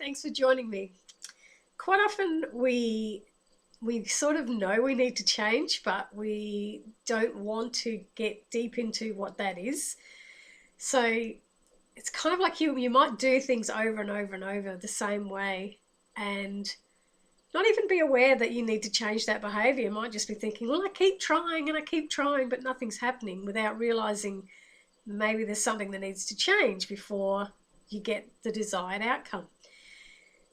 Thanks for joining me. Quite often we sort of know we need to change, but we don't want to get deep into what that is. So it's kind of like you might do things over and over and over the same way and not even be aware that you need to change that behavior. You might just be thinking, well, I keep trying and I keep trying, but nothing's happening, without realizing maybe there's something that needs to change before you get the desired outcome.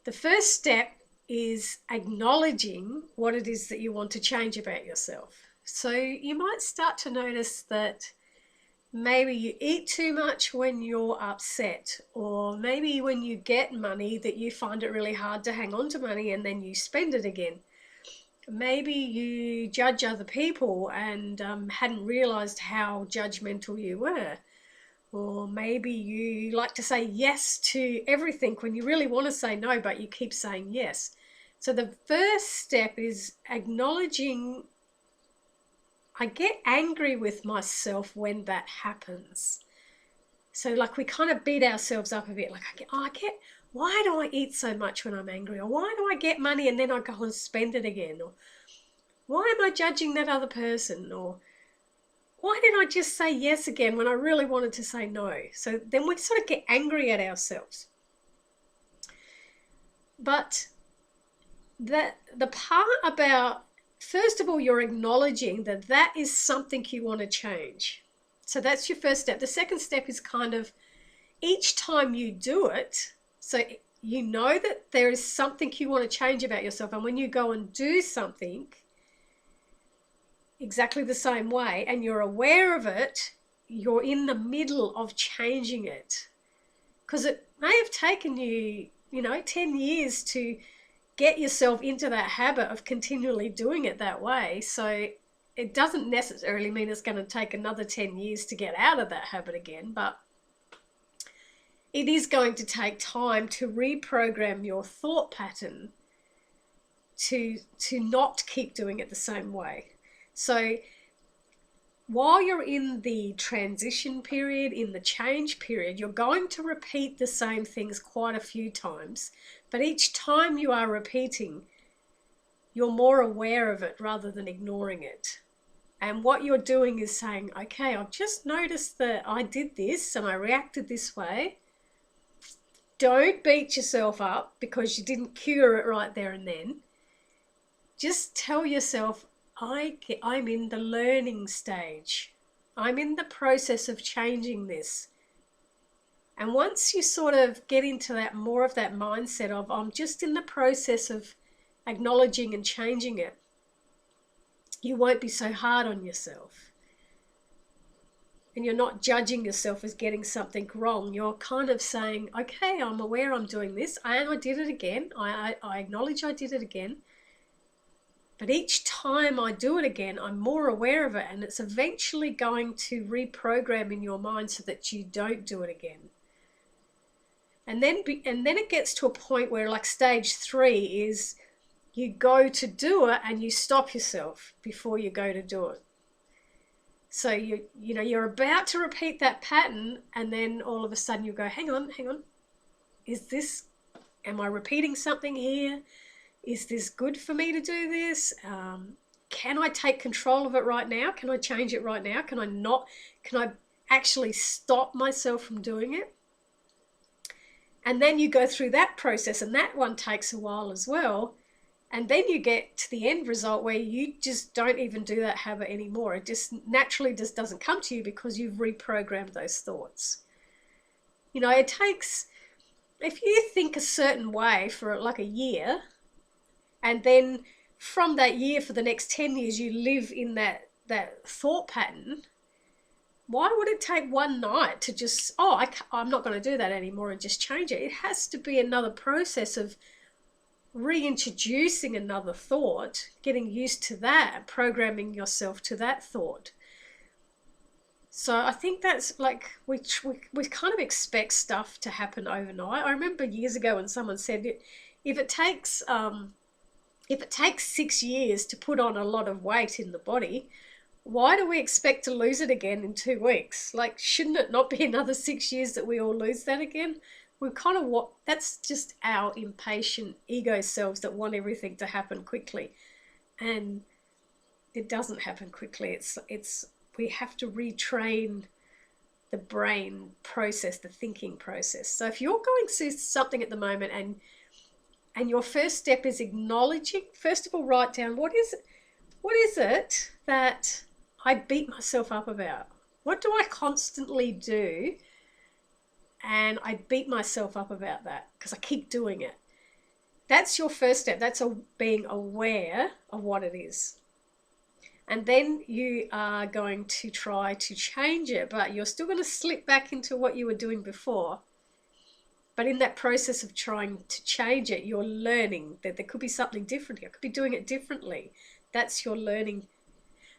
The first step is acknowledging what it is that you want to change about yourself. So you might start to notice that maybe you eat too much when you're upset, or maybe when you get money that you find it really hard to hang on to money and then you spend it again. Maybe you judge other people and hadn't realized how judgmental you were. Or maybe you like to say yes to everything when you really want to say no, but you keep saying yes. So the first step is acknowledging I get angry with myself when that happens. So like we kind of beat ourselves up a bit. Like why do I eat so much when I'm angry? Or why do I get money and then I go and spend it again? Or why am I judging that other person? Or why did I just say yes again when I really wanted to say no? So then we sort of get angry at ourselves. But the part about, first of all, you're acknowledging that that is something you want to change. So that's your first step. The second step is kind of each time you do it, so you know that there is something you want to change about yourself. And when you go and do something exactly the same way and you're aware of it, you're in the middle of changing it. Because it may have taken you, 10 years to get yourself into that habit of continually doing it that way. So it doesn't necessarily mean it's going to take another 10 years to get out of that habit again, but it is going to take time to reprogram your thought pattern to not keep doing it the same way. So while you're in the transition period, in the change period, you're going to repeat the same things quite a few times. But each time you are repeating, you're more aware of it rather than ignoring it. And what you're doing is saying, okay, I've just noticed that I did this and I reacted this way. Don't beat yourself up because you didn't cure it right there and then. Just tell yourself, I'm in the learning stage. I'm in the process of changing this. And once you sort of get into that more of that mindset of I'm just in the process of acknowledging and changing it, you won't be so hard on yourself. And you're not judging yourself as getting something wrong. You're kind of saying, okay, I'm aware I'm doing this and I did it again. I acknowledge I did it again. But each time I do it again, I'm more aware of it, and it's eventually going to reprogram in your mind so that you don't do it again. And then it gets to a point where, like, stage 3 is you go to do it and you stop yourself before you go to do it. So you're about to repeat that pattern, and then all of a sudden you go, hang on, am I repeating something here? Is this good for me to do this? Can I take control of it right now? Can I change it right now? Can I actually stop myself from doing it? And then you go through that process, and that one takes a while as well. And then you get to the end result where you just don't even do that habit anymore. It just naturally just doesn't come to you because you've reprogrammed those thoughts. It takes, if you think a certain way for like a year, and then from that year for the next 10 years, you live in that thought pattern, why would it take one night to just, I'm not going to do that anymore and just change it? It has to be another process of reintroducing another thought, getting used to that, programming yourself to that thought. So I think that's like, we kind of expect stuff to happen overnight. I remember years ago when someone said, if it takes 6 years to put on a lot of weight in the body, why do we expect to lose it again in 2 weeks? Like, shouldn't it not be another 6 years that we all lose that again? we kind of what that's just our impatient ego selves that want everything to happen quickly, and it doesn't happen quickly. It's we have to retrain the brain process, the thinking process. So if you're going through something at the moment, and your first step is acknowledging, first of all, write down what is it that I beat myself up about? What do I constantly do and I beat myself up about that because I keep doing it? That's your first step. That's being aware of what it is. And then you are going to try to change it, but you're still going to slip back into what you were doing before. But in that process of trying to change it, you're learning that there could be something different. I could be doing it differently. That's your learning.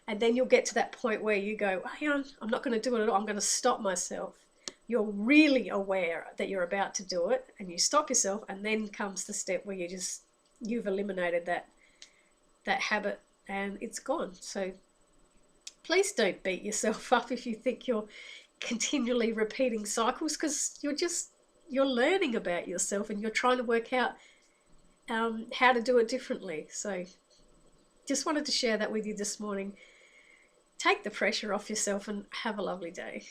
And then you'll get to that point where you go, hang on, I'm not going to do it at all. I'm going to stop myself. You're really aware that you're about to do it, and you stop yourself, and then comes the step where you've eliminated that habit and it's gone. So please don't beat yourself up if you think you're continually repeating cycles, because you're learning about yourself and you're trying to work out how to do it differently. So just wanted to share that with you this morning. Take the pressure off yourself and have a lovely day.